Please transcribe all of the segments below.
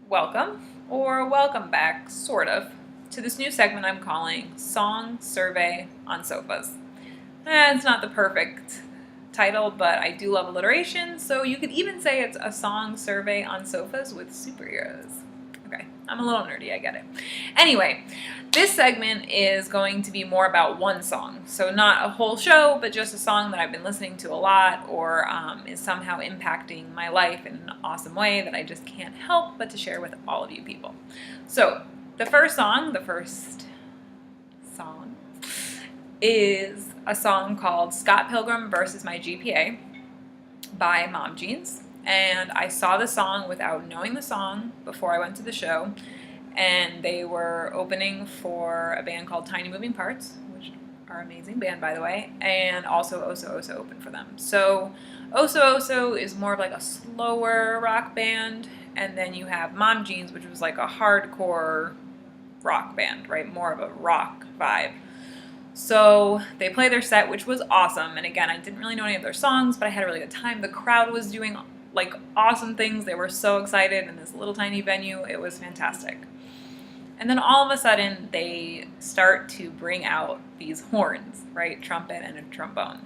Welcome, or welcome back, sort of, to this new segment I'm calling Song Survey on Sofas. It's not the perfect title, but I do love alliteration, so you could even say it's a song survey on sofas with superheroes. Okay, I'm a little nerdy, I get it. Anyway, this segment is going to be more about one song. So not a whole show, but just a song that I've been listening to a lot or is somehow impacting my life in an awesome way that I just can't help but to share with all of you people. So the first song is a song called Scott Pilgrim versus My GPA by Mom Jeans. And I saw the song without knowing the song before I went to the show. And they were opening for a band called Tiny Moving Parts, which are an amazing band, by the way. And also Oso Oso opened for them. So Oso Oso is more of like a slower rock band. And then you have Mom Jeans, which was like a hardcore rock band, right? More of a rock vibe. So they played their set, which was awesome. And again, I didn't really know any of their songs, but I had a really good time. The crowd was doing like awesome things. They were so excited in this little tiny venue. It was fantastic. And then all of a sudden they start to bring out these horns, right? Trumpet and a trombone.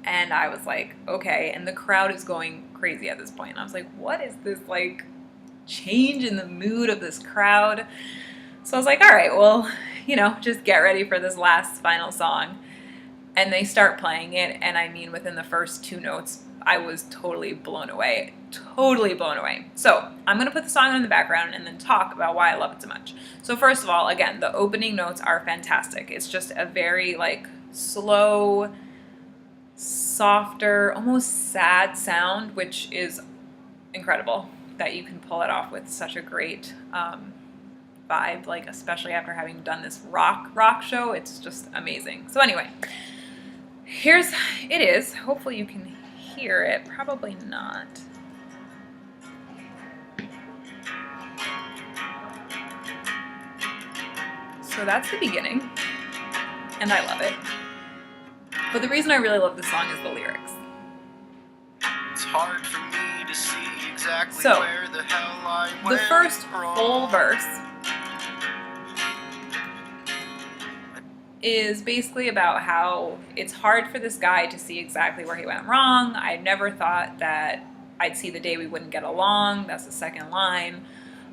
And I was like, okay. And the crowd is going crazy at this point. And I was like, what is this like change in the mood of this crowd? So I was like, all right, well, just get ready for this last final song. And they start playing it. And I mean, within the first two notes, I was totally blown away. Totally blown away. So I'm going to put the song in the background and then talk about why I love it so much. So first of all, again, the opening notes are fantastic. It's just a very like slow, softer, almost sad sound, which is incredible that you can pull it off with such a great vibe, like especially after having done this rock show. It's just amazing. So anyway, it is. Hopefully you can hear it. Probably not. So that's the beginning, and I love it. But the reason I really love this song is the lyrics. It's hard for me to see exactly where the hell I went the first wrong. full verse is basically about how it's hard for this guy to see exactly where he went wrong. I never thought that I'd see the day we wouldn't get along. That's the second line.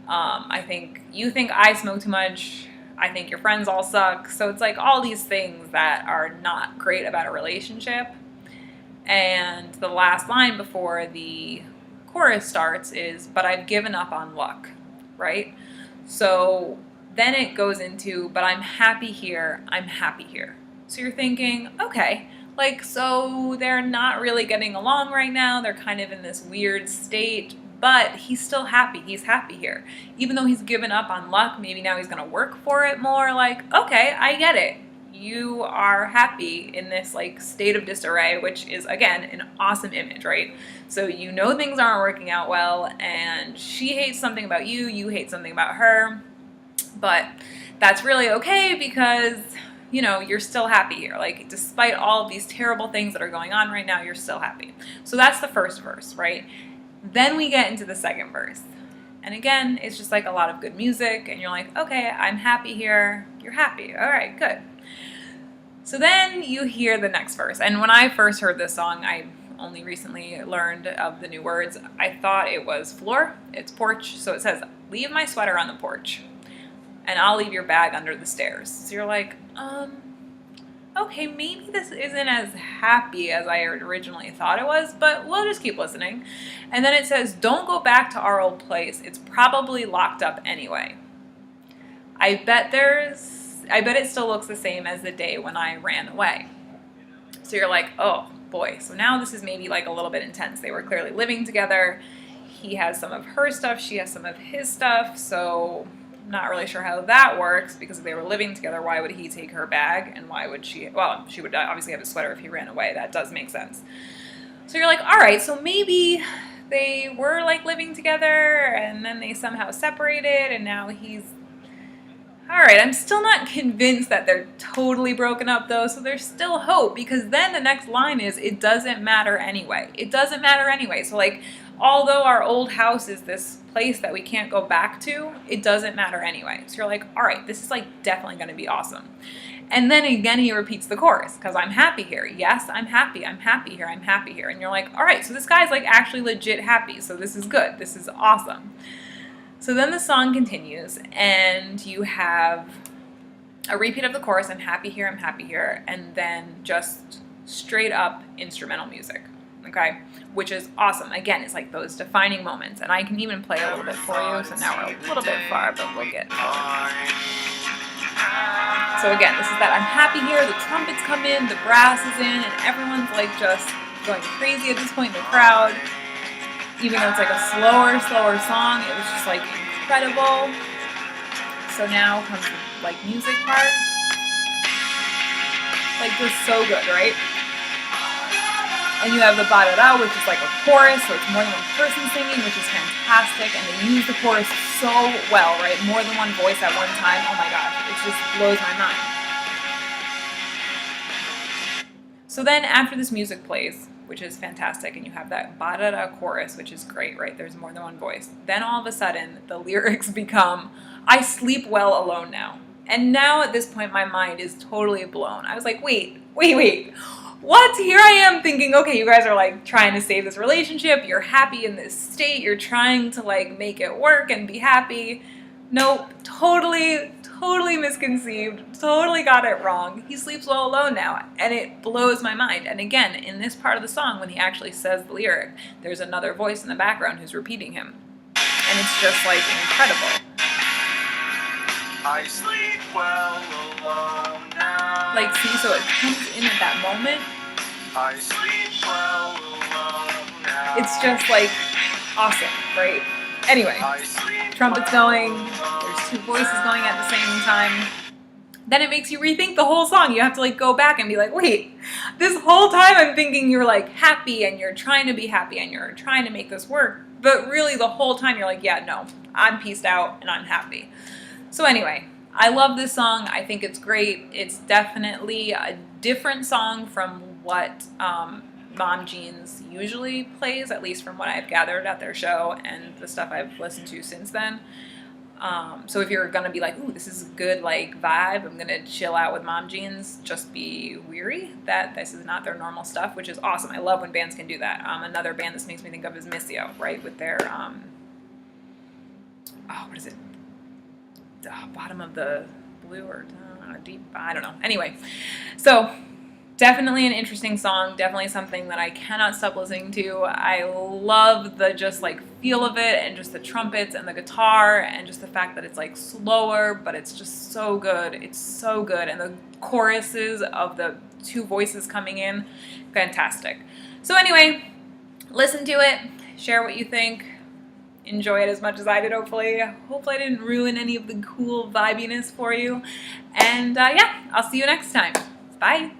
I think you think I smoke too much. I think your friends all suck. So it's like all these things that are not great about a relationship. And the last line before the chorus starts is, but I've given up on luck, right? So then it goes into, but I'm happy here, I'm happy here. So you're thinking, okay, like, so they're not really getting along right now. They're kind of in this weird state, but he's still happy. He's happy here. Even though he's given up on luck, maybe now he's going to work for it more. Like, okay, I get it. You are happy in this like state of disarray, which is again an awesome image, right? So things aren't working out well, and she hates something about you, you hate something about her, but that's really okay because you're still happy here. Like despite all of these terrible things that are going on right now, you're still happy. So that's the first verse, right? Then we get into the second verse. And again, it's just like a lot of good music, and you're like, okay, I'm happy here. You're happy. All right, good. So then you hear the next verse. And when I first heard this song, I only recently learned of the new words. I thought it was floor. It's porch. So it says, leave my sweater on the porch, and I'll leave your bag under the stairs. So you're like, okay, maybe this isn't as happy as I originally thought it was, but we'll just keep listening. And then it says, don't go back to our old place. It's probably locked up anyway. I bet it still looks the same as the day when I ran away. So you're like, oh boy. So now this is maybe like a little bit intense. They were clearly living together. He has some of her stuff. She has some of his stuff. So not really sure how that works, because if they were living together, why would he take her bag, and why would she? Well, she would obviously have a sweater if he ran away. That does make sense. So you're like, all right, so maybe they were like living together and then they somehow separated, and now he's all right. I'm still not convinced that they're totally broken up though, so there's still hope, because then the next line is, it doesn't matter anyway. It doesn't matter anyway. So like although our old house is this place that we can't go back to, it doesn't matter anyway. So you're like, all right, this is like definitely going to be awesome. And then again, he repeats the chorus, because I'm happy here. Yes, I'm happy here, I'm happy here. And you're like, all right, so this guy's like actually legit happy. So this is good. This is awesome. So then the song continues, and you have a repeat of the chorus, I'm happy here, and then just straight up instrumental music, okay? Which is awesome. Again, it's like those defining moments, and I can even play a little bit for you, so now we're a little bit far, but we'll get So again, this is that I'm happy here, the trumpets come in, the brass is in, and everyone's like just going crazy at this point in the crowd. Even though it's like a slower song, it was just like incredible. So now comes the like music part. Like just so good, right? And you have the ba-da-da, which is like a chorus, so it's more than one person singing, which is fantastic. And they use the chorus so well, right? More than one voice at one time. Oh my gosh, it just blows my mind. So then after this music plays, which is fantastic, and you have that ba-da-da chorus, which is great, right? There's more than one voice. Then all of a sudden, the lyrics become, I sleep well alone now. And now at this point, my mind is totally blown. I was like, wait. What? Here I am thinking, okay, you guys are like trying to save this relationship. You're happy in this state. You're trying to like make it work and be happy. Nope, totally misconceived. Totally got it wrong. He sleeps well alone now. And it blows my mind. And again, in this part of the song, when he actually says the lyric, there's another voice in the background who's repeating him. And it's just like incredible. I sleep well alone now. Like, see, so it comes in at that moment. I sleep well alone now. It's just like awesome, right? Anyway, trumpets going, there's two voices going at the same time. Then it makes you rethink the whole song. You have to like go back and be like, wait, this whole time I'm thinking you're like happy and you're trying to be happy and you're trying to make this work. But really the whole time you're like, yeah, no, I'm peaced out and I'm happy. So anyway, I love this song. I think it's great. It's definitely a different song from what Mom Jeans usually plays, at least from what I've gathered at their show and the stuff I've listened to since then. So if you're gonna be like, ooh, this is a good like vibe, I'm gonna chill out with Mom Jeans, just be weary that this is not their normal stuff, which is awesome. I love when bands can do that. Another band this makes me think of is Missio, right? With their what is it? Bottom of the blue or deep, I don't know. Anyway, so definitely an interesting song, definitely something that I cannot stop listening to. I love the just like feel of it and just the trumpets and the guitar and just the fact that it's like slower, but it's just so good. It's so good. And the choruses of the two voices coming in, fantastic. So anyway, listen to it, share what you think. Enjoy it as much as I did, hopefully. Hopefully I didn't ruin any of the cool vibiness for you. And yeah, I'll see you next time. Bye.